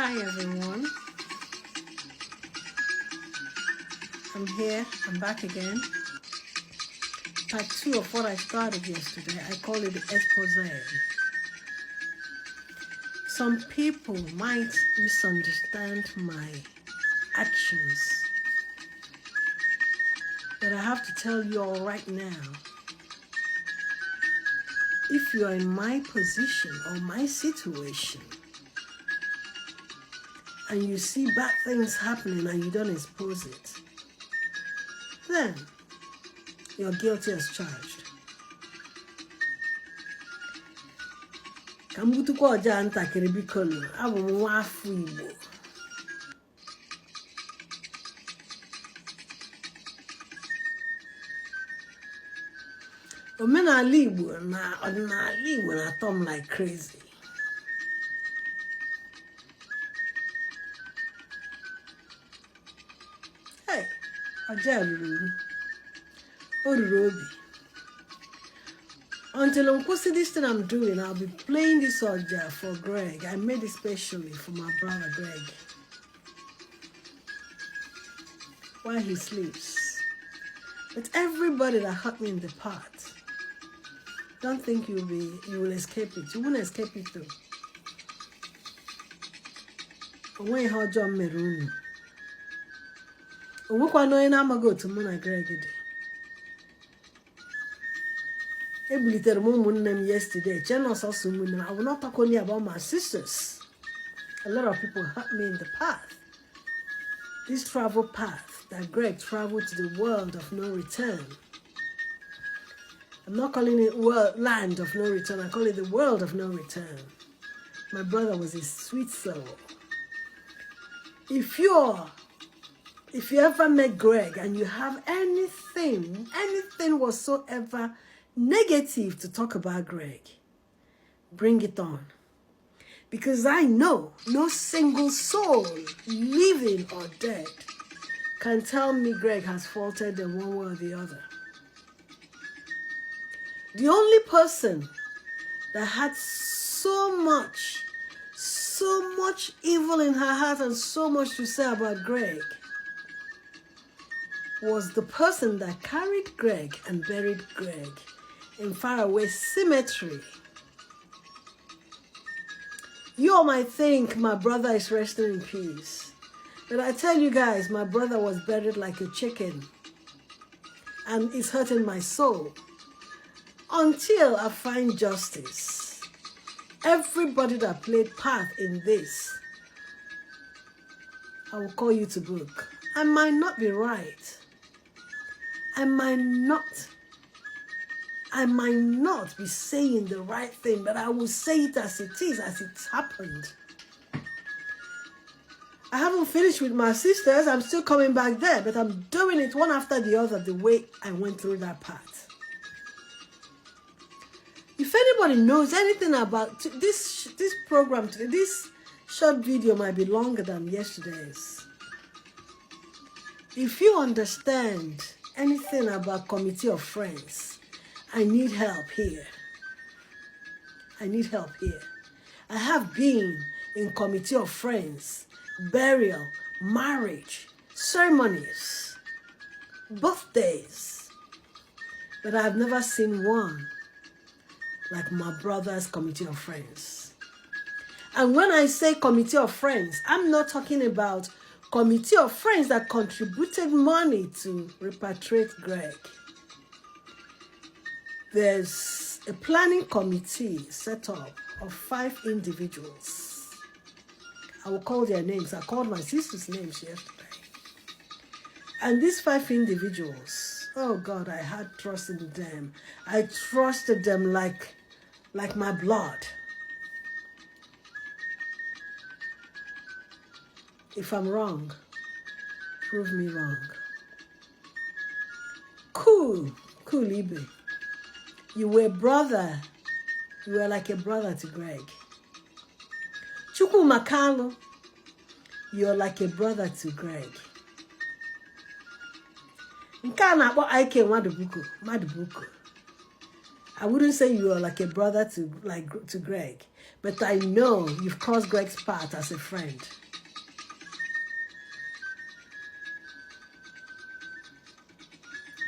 Hi everyone, I'm here, I'm back again. Part 2 of what I started yesterday. I call it the expose. Some people might misunderstand my actions, but I have to tell you all right now, if you are in my position or my situation, and you see bad things happening and you don't expose it, then you're guilty as charged. Ka m butukwa ọja ntakịrị biko nụ, abụ m nwa afọ Igbo. Omenala Igbo na ọdịnala Igbo na-atọ m like crazy. Hey, ọja ruru o ruru obi. Until I'm posting this thing I'm doing, I'll be playing this Oja for Greg. I made it specially for my brother Greg while he sleeps. But everybody that hurt me in the past, don't think you will escape it. You won't escape it though. When how John Merunu. When I'm go to Mona Greg. I yesterday. I will not talk only about my sisters. A lot of people hurt me in the path. This travel path that Greg traveled to the world of no return. I'm not calling it land of no return. I call it the world of no return. My brother was a sweet soul. If you ever met Greg and you have anything whatsoever negative to talk about Greg, bring it on. Because I know no single soul, living or dead, can tell me Greg has faltered in one way or the other. The only person that had so much evil in her heart and so much to say about Greg was the person that carried Greg and buried Greg in faraway cemetery. You all might think my brother is resting in peace, but I tell you guys, my brother was buried like a chicken, and it's hurting my soul until I find justice. Everybody that played part in this, I will call you to book. I might not be right. I might not be saying the right thing, but I will say it as it is, as it's happened. I haven't finished with my sisters. I'm still coming back there, but I'm doing it one after the other the way I went through that part. If anybody knows anything about this program today, this short video might be longer than yesterday's. If you understand anything about Committee of Friends, I need help here. I need help here. I have been in Committee of Friends, burial, marriage, ceremonies, birthdays, but I've never seen one like my brother's Committee of Friends. And when I say Committee of Friends, I'm not talking about Committee of Friends that contributed money to repatriate Greg. There's a planning committee set up of 5 individuals. I will call their names. I called my sister's names yesterday. And these 5 individuals, oh God, I had trust in them. I trusted them like my blood. If I'm wrong, prove me wrong. Cool Ibe. You were a brother. You were like a brother to Greg. Chukwu Makalo, you're like a brother to Greg. I wouldn't say you are like a brother to Greg, But I know you've crossed Greg's path as a friend.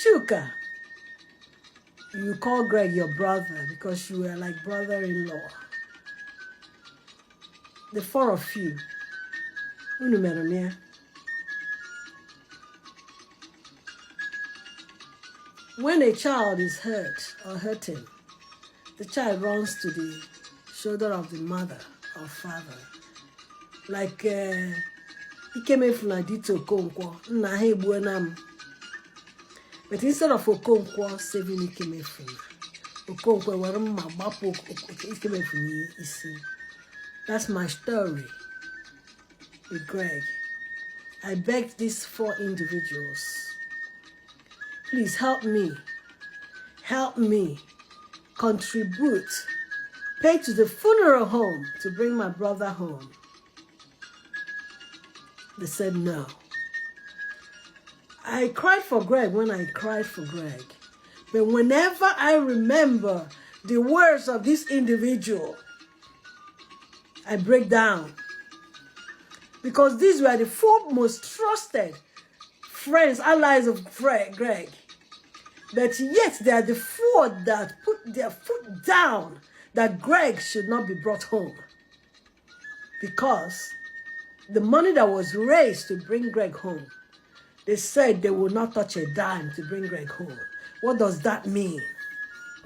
Chuka, you call Greg your brother because you were like brother-in-law. The four of you. When a child is hurt or hurting, the child runs to the shoulder of the mother or father. Like he came in from Adito Okonkwo, but instead of Okonkwo saving Ikemefuna, Okonkwo warum mabapo Ikemefuna isi. That's my story with Greg. I begged these four individuals, please help me, contribute, pay to the funeral home to bring my brother home. They said no. I cried for Greg when I cried for Greg. But whenever I remember the words of this individual, I break down. Because these were the four most trusted friends, allies of Greg. But yet they are the four that put their foot down that Greg should not be brought home. Because the money that was raised to bring Greg home, they said they would not touch a dime to bring Greg home. What does that mean?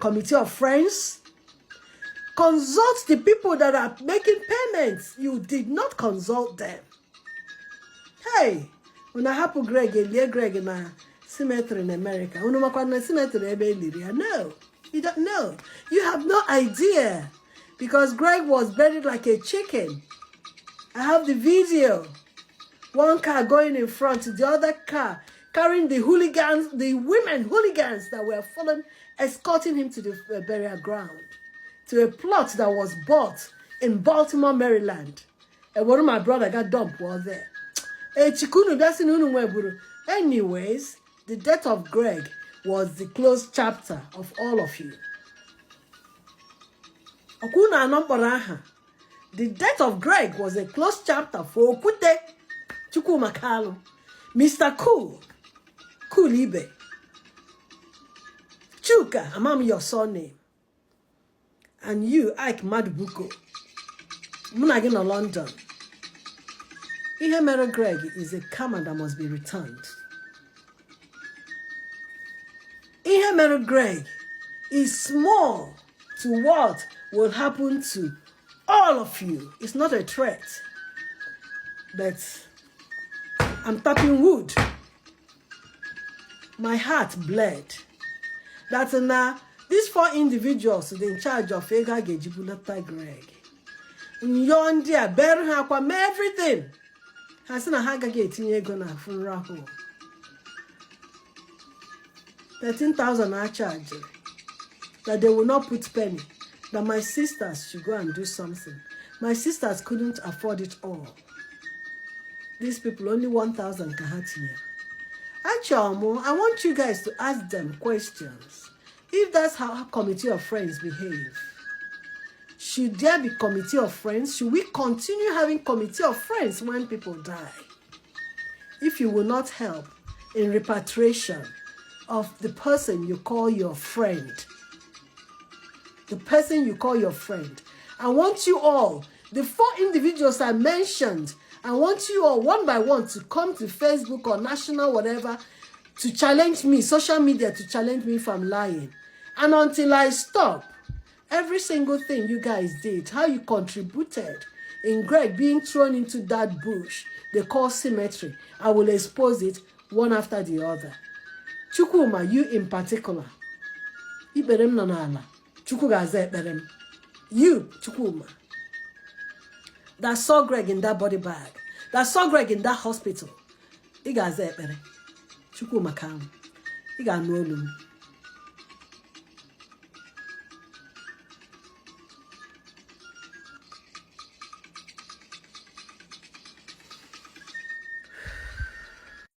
Committee of friends? Consult the people that are making payments. You did not consult them. Hey, when I happen Greg, Greg in a cemetery in America. No, you don't know. You have no idea. Because Greg was buried like a chicken. I have the video. One car going in front, the other car carrying the hooligans, the women hooligans that were following, escorting him to the burial ground, to a plot that was bought in Baltimore, Maryland. And one of my brother got dumped was there. Anyways, the death of Greg was the closed chapter of all of you. The death of Greg was a closed chapter for Okute Chukwuma, Mr. Cool Ibe, Chuka, Amam your surname, and you, Ike Madubuko, Munagin of London. Ihe mere Greg is a karma that must be returned. Ihe mere Greg is small to what will happen to all of you. It's not a threat, but I'm tapping wood. My heart bled. That's now these four individuals in charge of Ega Gejibulata Greg. Yondia, Berha, Kwame, everything. Hasina Haga getting gonna funeral home. 13,000 I charge. That they will not put penny. That my sisters should go and do something. My sisters couldn't afford it all. These people only 1,000 kahatia. Actually, I want you guys to ask them questions. If that's how committee of friends behave, should there be committee of friends? Should we continue having committee of friends when people die? If you will not help in repatriation of the person you call your friend, the person you call your friend, I want you all, the four individuals I mentioned, I want you all one by one to come to Facebook or national whatever to challenge me, social media to challenge me if I'm lying. And until I stop, every single thing you guys did, how you contributed in Greg being thrown into that bush they call cemetery, I will expose it one after the other. Chukwuma, you in particular. Iberem nanala. Chukwugaze berem. You, Chukwuma, that saw Greg in that body bag, that saw Greg in that hospital. Igaze berem. Chukwuma kam. Iga no olum.